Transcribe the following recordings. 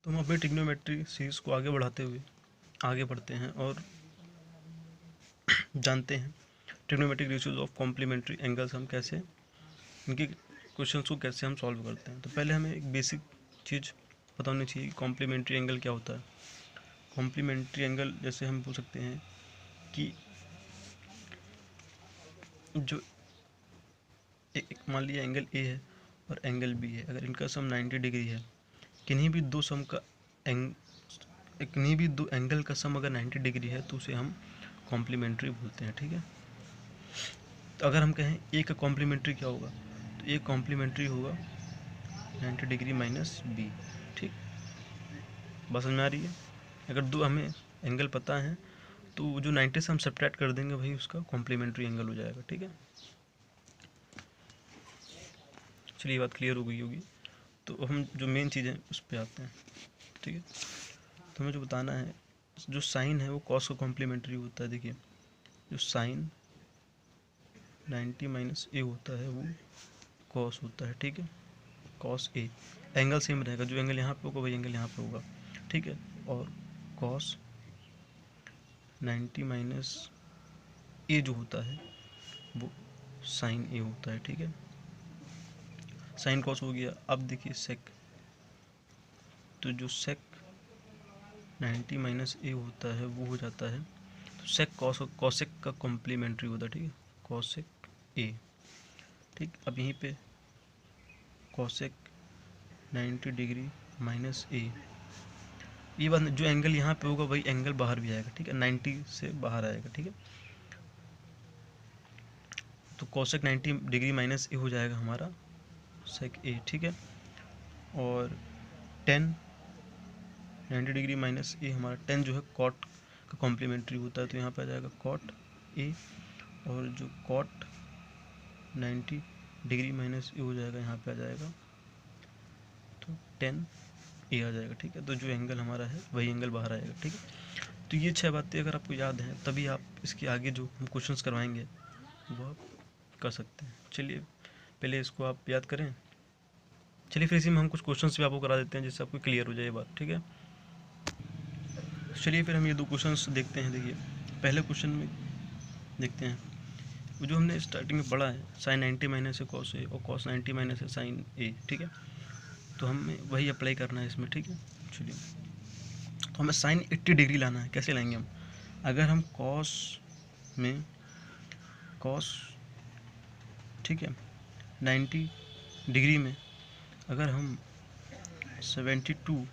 तो हम अपनी ट्रिग्नोमेट्री सीरीज़ को आगे बढ़ाते हुए आगे बढ़ते हैं और जानते हैं trigonometric ratios of complementary angles हम कैसे इनके क्वेश्चंस को कैसे हम सॉल्व करते हैं। तो पहले हमें एक बेसिक चीज़ पता होनी चाहिए कि कॉम्प्लीमेंट्री एंगल क्या होता है। कॉम्प्लीमेंट्री एंगल जैसे हम पूछ सकते हैं कि जो एक मान लिया एंगल ए है और एंगल बी है, अगर इनका सम 90 डिग्री है, किन्हीं भी दो सम का किन्हीं भी दो एंगल का सम अगर 90 डिग्री है तो उसे हम कॉम्प्लीमेंट्री बोलते हैं। ठीक है, तो अगर हम कहें ए का कॉम्प्लीमेंट्री क्या होगा, तो ए कॉम्प्लीमेंट्री होगा 90 डिग्री माइनस बी। ठीक, बात समझ में आ रही है। अगर दो हमें एंगल पता है तो जो 90 से हम सब्ट्रैक्ट कर देंगे वही उसका कॉम्प्लीमेंट्री एंगल हो जाएगा। ठीक है, चलिए बात क्लियर हो गई होगी। तो हम जो मेन चीज़ है उस पर आते हैं। ठीक है, तो हमें जो बताना है, जो साइन है वो कॉस का कॉम्प्लीमेंट्री होता है। देखिए, जो साइन 90 माइनस ए होता है वो कॉस होता है। ठीक है, कॉस ए, एंगल सेम रहेगा, जो एंगल यहाँ पे होगा वही एंगल यहाँ पे होगा। ठीक है, और कॉस 90 माइनस ए जो होता है वो साइन ए होता है। ठीक है, साइन कॉस हो गया। अब देखिए सेक, तो जो सेक 90 माइनस ए होता है वो हो जाता है, तो सेक कॉसेक का कॉम्प्लीमेंट्री होता है। ठीक है, कॉसेक ए। ठीक, अब यहीं पे कॉसेक 90 डिग्री माइनस ए, ये बात जो एंगल यहाँ पे होगा वही एंगल बाहर भी आएगा। ठीक है, 90 से बाहर आएगा। ठीक है, तो कॉसेक 90 डिग्री माइनस ए हो जाएगा हमारा सेक ए। ठीक है, और 10 90 डिग्री माइनस ए, हमारा 10 जो है कॉट का कॉम्प्लीमेंट्री होता है, तो यहाँ पे आ जाएगा कॉट ए, और जो कॉट 90 डिग्री माइनस ए हो जाएगा यहाँ पे आ जाएगा तो 10 ए आ जाएगा। ठीक है, तो जो एंगल हमारा है वही एंगल बाहर आएगा। ठीक है, तो ये 6 बातें अगर आपको याद हैं तभी आप इसके आगे जो हम क्वेश्चंस करवाएंगे वो आप कर सकते हैं। चलिए पहले इसको आप याद करें। चलिए फिर इसी में हम कुछ क्वेश्चंस भी आपको करा देते हैं जिससे आपको क्लियर हो जाए ये बात। ठीक है, चलिए फिर हम ये दो क्वेश्चंस देखते हैं। देखिए पहले क्वेश्चन में देखते हैं, वो जो हमने स्टार्टिंग में पढ़ा है साइन 90 माइनस है कॉस ए और कॉस 90 माइनस है साइन ए। ठीक है, तो हमें वही अप्लाई करना है इसमें। ठीक है, चलिए तो हमें साइन 80 डिग्री लाना है। कैसे लाएंगे हम, अगर हम कॉस में कॉस, ठीक है, 90 डिग्री में अगर हम 72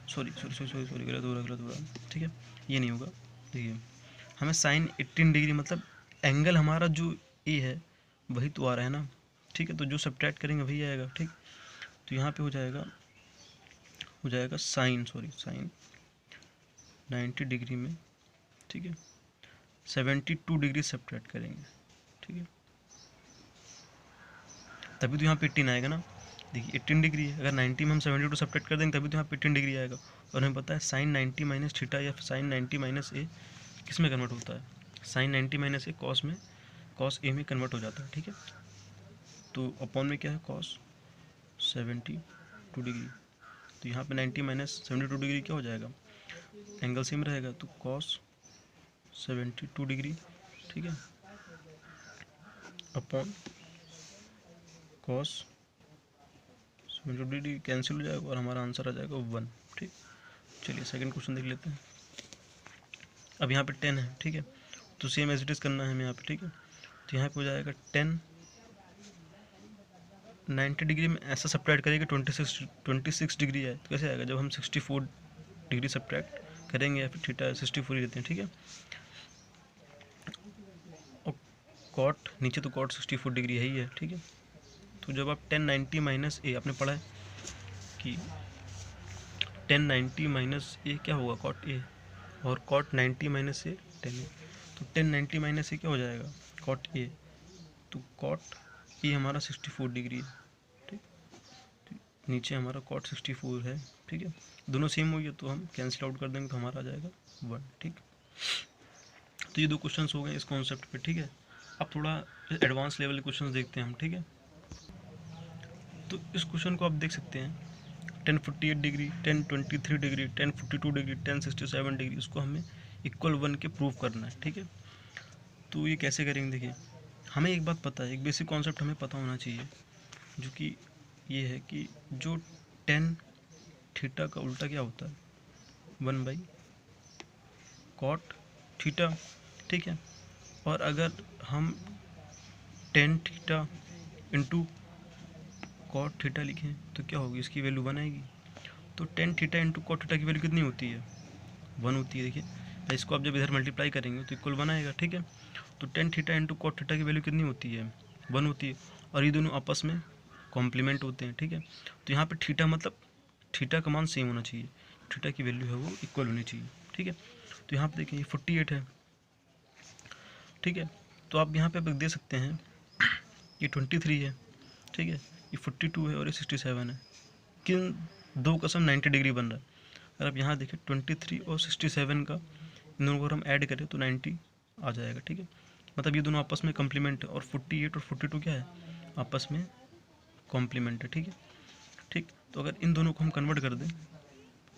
सॉरी गलत हो रहा। ठीक है, ये नहीं होगा। देखिए हमें साइन 18 डिग्री मतलब एंगल हमारा जो ए है वही तो आ रहा है ना। ठीक है, तो जो सब्ट्रैक्ट करेंगे वही आएगा। ठीक, तो यहाँ पे हो जाएगा साइन 90 डिग्री में, ठीक है, 72 डिग्री सब्ट्रैक्ट करेंगे। ठीक है, तभी तो यहाँ पे 18 आएगा ना। देखिए 18 डिग्री है, अगर 90 में हम 72 सब्ट्रैक्ट कर देंगे तभी तो यहाँ पे 18 डिग्री आएगा। और हमें पता है साइन 90 माइनस थीटा या साइन 90 माइनस ए किस में कन्वर्ट होता है, साइन 90 माइनस ए कॉस में, कॉस ए में कन्वर्ट हो जाता है। ठीक है, तो अपॉन में क्या है कॉस 72 डिग्री, तो यहाँ पे 90 माइनस 72 डिग्री क्या हो जाएगा, एंगल सेम रहेगा, तो कॉस 72 डिग्री। ठीक है, अपॉन कॉस 72 डिग्री कैंसिल हो जाएगा और हमारा आंसर आ जाएगा 1। ठीक, चलिए सेकंड क्वेश्चन देख लेते हैं। अब यहाँ पे 10 है। ठीक है, तो सेम एज इट इज़ करना है हमें यहाँ पे। ठीक है, तो यहाँ पे हो जाएगा 10 90 डिग्री में ऐसा सब्ट्रैक्ट करेंगे 26 डिग्री है, तो कैसे आएगा, जब हम 64 डिग्री सब्ट्रैक्ट करेंगे या फिर थीटा 64 ही रहते हैं। ठीक है, और कॉट नीचे तो कॉट 64 डिग्री है ही है। ठीक है, तो जब आप 1090 माइनस ए, आपने पढ़ा है कि 1090 माइनस ए क्या होगा कॉट ए, और कॉट 90 माइनस ए 10 ए, तो 1090 माइनस ए क्या हो जाएगा कॉट ए, तो कॉट ए हमारा 64 डिग्री है। ठीक, नीचे हमारा कॉट 64 है। ठीक है, दोनों सेम हो गया तो हम कैंसिल आउट कर देंगे तो हमारा आ जाएगा 1। ठीक, तो ये दो क्वेश्चंस हो गए इस कॉन्सेप्ट पे। ठीक है, अब थोड़ा एडवांस लेवल के क्वेश्चंस देखते हैं हम। ठीक है, तो इस क्वेश्चन को आप देख सकते हैं, 1048 डिग्री, 1023 डिग्री, 1042 डिग्री, 1067 डिग्री, इसको हमें इक्वल 1 के प्रूव करना है। ठीक है, तो ये कैसे करेंगे? देखिए, हमें एक बात पता है, एक बेसिक कॉन्सेप्ट हमें पता होना चाहिए, जो कि ये है कि जो टेन थीटा का उल्टा क्या होता है? 1/cot theta. ठीक है, और अगर हम tan theta into cot theta लिखें तो क्या होगी? इसकी वैल्यू 1 आएगी। तो ten theta into cot theta की वैल्यू कितनी होती है? 1 होती है। देखिए, इसको आप जब इधर मल्टीप्लाई करेंगे तो इक्वल 1 आएगा। ठीक है, तो ten theta into cot theta की वैल्यू कितनी होती है? 1 होती है, और ये दोनों आपस में कॉम्प्लीमेंट होते हैं। ठीक है, तो यहाँ पे थीटा मतलब थीटा का मान सेम होना चाहिए, थीटा की वैल्यू है वो इक्वल होनी चाहिए। ठीक है, तो यहाँ पे देखिए ये 48 है। ठीक है, तो आप यहाँ पे आप दे सकते हैं ये 23 है। ठीक है, ये 42 है और ये 67 है। किन दो का सम 90 डिग्री बन रहा है। अगर आप यहाँ देखें 23 और 67 का इन दोनों को अगर हम ऐड करें तो 90 आ जाएगा। ठीक है, मतलब ये दोनों आपस में कॉम्प्लीमेंट है, और 48 और 42 क्या है? आपस में कॉम्प्लीमेंट है। ठीक है, ठीक, तो अगर इन दोनों को हम कन्वर्ट कर दें,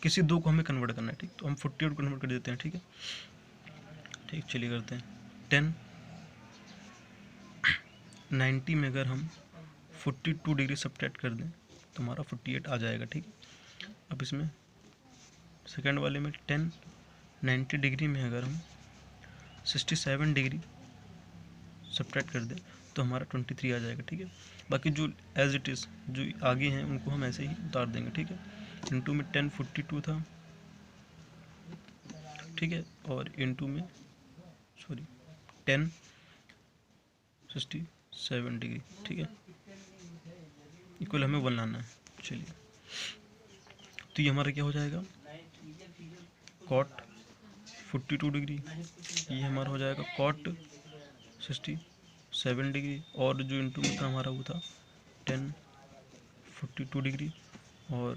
किसी दो को हमें कन्वर्ट करना है। ठीक, तो हम 48 को कन्वर्ट कर देते हैं। ठीक है, ठीक, चलिए करते हैं। 10 90 में अगर हम 42 डिग्री सब्ट्रैक्ट कर दें तो हमारा 48 आ जाएगा। ठीक है, अब इसमें सेकंड वाले में 10 90 डिग्री में अगर हम 67 डिग्री सब्ट्रैक्ट कर दें तो हमारा 23 आ जाएगा। ठीक है, बाकी जो एज इट इज़ जो आगे हैं उनको हम ऐसे ही उतार देंगे। ठीक है, इंटू में 1042 था। ठीक है, और इंटू में 1067 डिग्री। ठीक है, इक्वल हमें 1 लाना है। चलिए, तो ये हमारा क्या हो जाएगा? कॉट 42 डिग्री, ये हमारा हो जाएगा कॉट 67 डिग्री, और जो इंटू में था हमारा वो था 1042 डिग्री और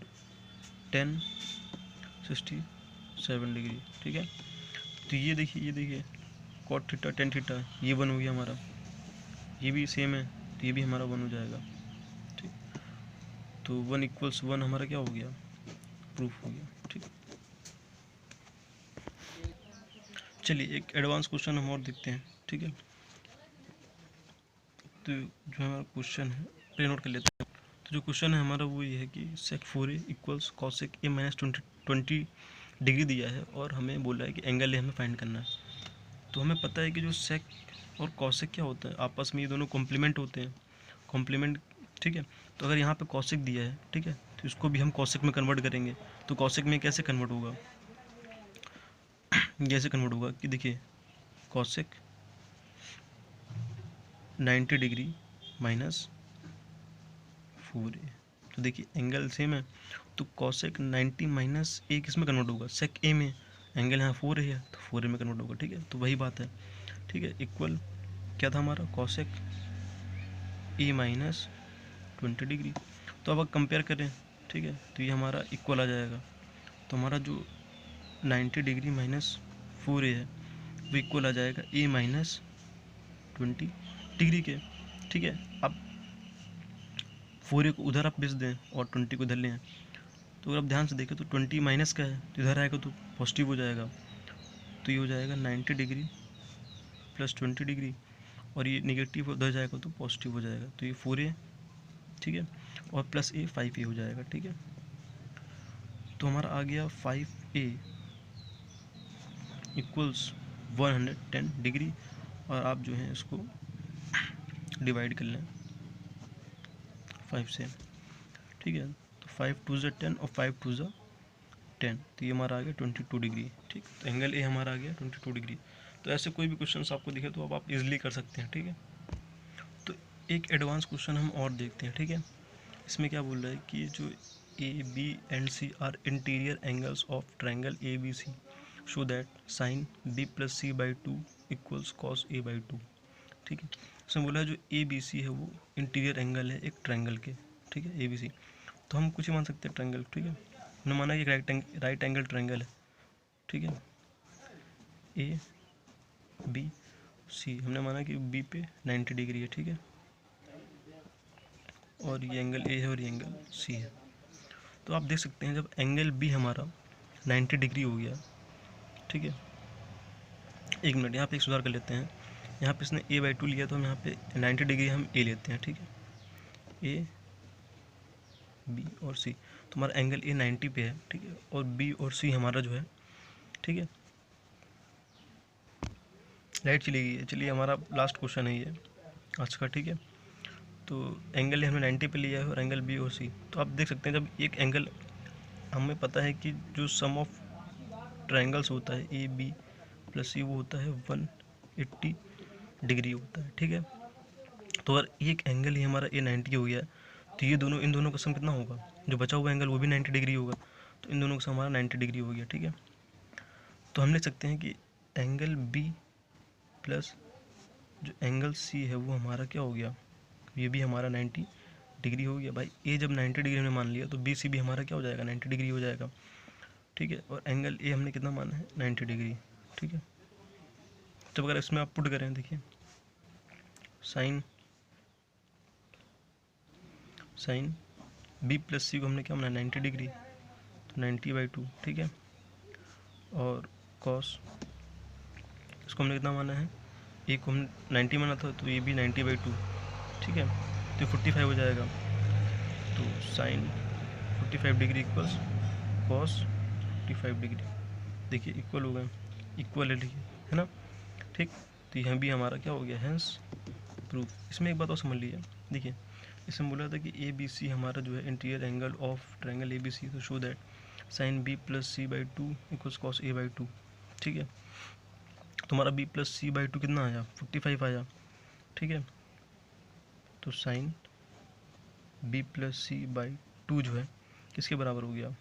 1067 डिग्री। ठीक है, तो ये देखिए कॉट थीटा 10 थीटा ये 1 हो गया हमारा, ये भी सेम है तो ये भी हमारा 1 हो जाएगा। ठीक, तो 1 = 1 हमारा क्या हो गया? प्रूफ हो गया। ठीक, चलिए एक एडवांस क्वेश्चन हम और देखते हैं। ठीक है, तो जो हमारा क्वेश्चन है प्ले नोट कर लेते हैं। तो जो क्वेश्चन है हमारा वो ये है कि sec 4a = cosec a - 20 degree दिया है और हमें बोला है कि एंगल ए हमें फाइंड करना है। तो हमें पता है कि जो सेक और कॉसेक क्या होता है? आपस में ये दोनों कॉम्प्लीमेंट होते हैं, कॉम्प्लीमेंट। ठीक है, तो अगर यहाँ पे कॉसेक दिया है, ठीक है, तो इसको भी हम कॉसेक में कन्वर्ट करेंगे। तो कॉसेक में कैसे कन्वर्ट होगा? जैसे कन्वर्ट होगा कि देखिए कॉसेक 90 डिग्री माइनस 4a, तो देखिए एंगल सेम है, तो कॉसेक 90 माइनस ए किस में कन्वर्ट होगा? सेक ए में। एंगल यहाँ 4a है तो 4a में कन्वर्ट होगा। ठीक है, तो वही बात है। ठीक है, इक्वल क्या था हमारा? कॉसेक ए माइनस 20 डिग्री। तो अब कंपेयर करें, ठीक है, तो ये हमारा इक्वल आ जाएगा। तो हमारा जो 90 डिग्री माइनस 4a है वो इक्वल आ जाएगा a माइनस 20 डिग्री के। ठीक है, अब 4a को उधर आप भेज दें और 20 को इधर लें, तो अगर आप ध्यान से देखें तो 20 माइनस का है तो इधर आएगा तो पॉजिटिव हो जाएगा। तो ये हो जाएगा 90 डिग्री प्लस 20 डिग्री, और ये नेगेटिव उधर जाएगा तो पॉजिटिव हो जाएगा। तो ये 4a, ठीक है, और प्लस a 5a हो जाएगा। ठीक है, तो हमारा आ गया 5a इक्वल्स 110 डिग्री, और आप जो है इसको डिवाइड कर लें 5 से। ठीक है, तो 5 × 2 = 10 और 5 × 2 = 10, तो ये हमारा आ गया 22 डिग्री। ठीक, तो एंगल ए हमारा आ गया 22 डिग्री। तो ऐसे कोई भी क्वेश्चन आपको दिखे तो अब आप इजीली कर सकते हैं। ठीक है, तो एक एडवांस क्वेश्चन हम और देखते हैं। ठीक है, इसमें क्या बोल रहा है कि जो A B and C are interior angles of triangle A B C show that sine b + c/2 = cos a/2। ठीक है, इसमें बोला है जो ए बी सी है वो इंटीरियर एंगल है एक ट्रायंगल के। ठीक है, ए बी सी, तो हम कुछ ही मान सकते हैं ट्रायंगल। ठीक है, हमने माना कि राइट एंगल ट्रायंगल है। ठीक है, ए बी सी हमने माना कि बी पे 90 डिग्री है। ठीक है, और ये एंगल ए है और ये एंगल सी है। तो तो आप देख सकते हैं जब एंगल बी हमारा 90 डिग्री हो गया, ठीक है। एक मिनट, यहाँ पे एक सुधार कर लेते हैं। यहाँ पे इसने a/2 लिया तो हम यहाँ पे 90 डिग्री हम ए लेते हैं, ठीक है। ए, बी और सी, तो हमारा एंगल ए 90 पे है, ठीक है, और बी और सी हमारा जो है, ठीक है। लाइट चली गई है। चलिए, हमारा लास्ट क्वेश्चन है ये आज का, ठीक है। तो एंगल हमने 90 पे लिया है और एंगल बी और सी, तो आप देख सकते हैं जब एक एंगल, हमें पता है कि जो सम ऑफ ट्रायंगल्स होता है ए बी प्लस सी, वो होता है 180 डिग्री होता है, ठीक है। तो अगर एक एंगल ही हमारा ए 90 हो गया, तो ये दोनों, इन दोनों का सम कितना होगा, जो बचा हुआ एंगल वो भी 90 डिग्री होगा, तो इन दोनों का सम हमारा 90 डिग्री हो गया, ठीक है। तो हम लिख सकते हैं कि एंगल बी प्लस जो एंगल सी है वो हमारा क्या हो गया, ये भी हमारा 90 डिग्री हो गया। भाई ए जब 90 डिग्री हमने मान लिया तो बी सी भी हमारा क्या हो जाएगा, 90 डिग्री हो जाएगा, ठीक है। और एंगल ए हमने कितना माना है, 90 डिग्री, ठीक है। तो अगर इसमें आप पुट करें, देखिए साइन बी प्लस सी को हमने क्या माना, 90 डिग्री, तो 90/2, ठीक है। और कॉस, इसको हमने कितना माना है, ए को हम 90 माना था, तो ये भी 90/2, ठीक है। तो 45 हो जाएगा, तो sine 45 degree equals cos 45 degree, देखिए इक्वल हो गए, इक्वल है ना, ठीक। तो यहाँ भी हमारा क्या हो गया, हैंस प्रूफ। इसमें एक बात और समझ लीजिए, देखिए इसमें बोला था कि ए बी सी हमारा जो है interior angle of triangle A B C, तो show that sine B plus C by 2 equals cos a/2, ठीक है। तो हमारा b प्लस सी बाई 2 कितना आया, 45 आया, ठीक है। तो sine b plus C by 2 जो है किसके बराबर हो गया,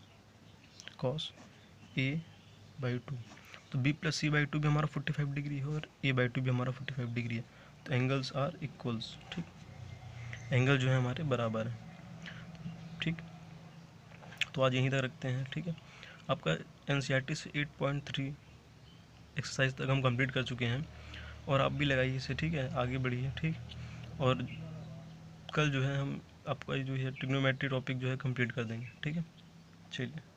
कॉस a/2। तो b प्लस सी बाई 2 भी हमारा 45 डिग्री है और a/2 भी हमारा 45 डिग्री है, तो एंगल्स आर इक्वल्स, ठीक। एंगल जो है हमारे बराबर है, ठीक। तो आज यहीं तक रखते हैं, ठीक है। आपका NCERT से 8.3 एक्सरसाइज तक हम कंप्लीट कर चुके हैं, और आप भी लगाइए इसे, ठीक है, आगे बढ़िए, ठीक। और कल जो है हम आपका जो है ट्रिग्नोमेट्री टॉपिक जो है कंप्लीट कर देंगे, ठीक है। चलिए।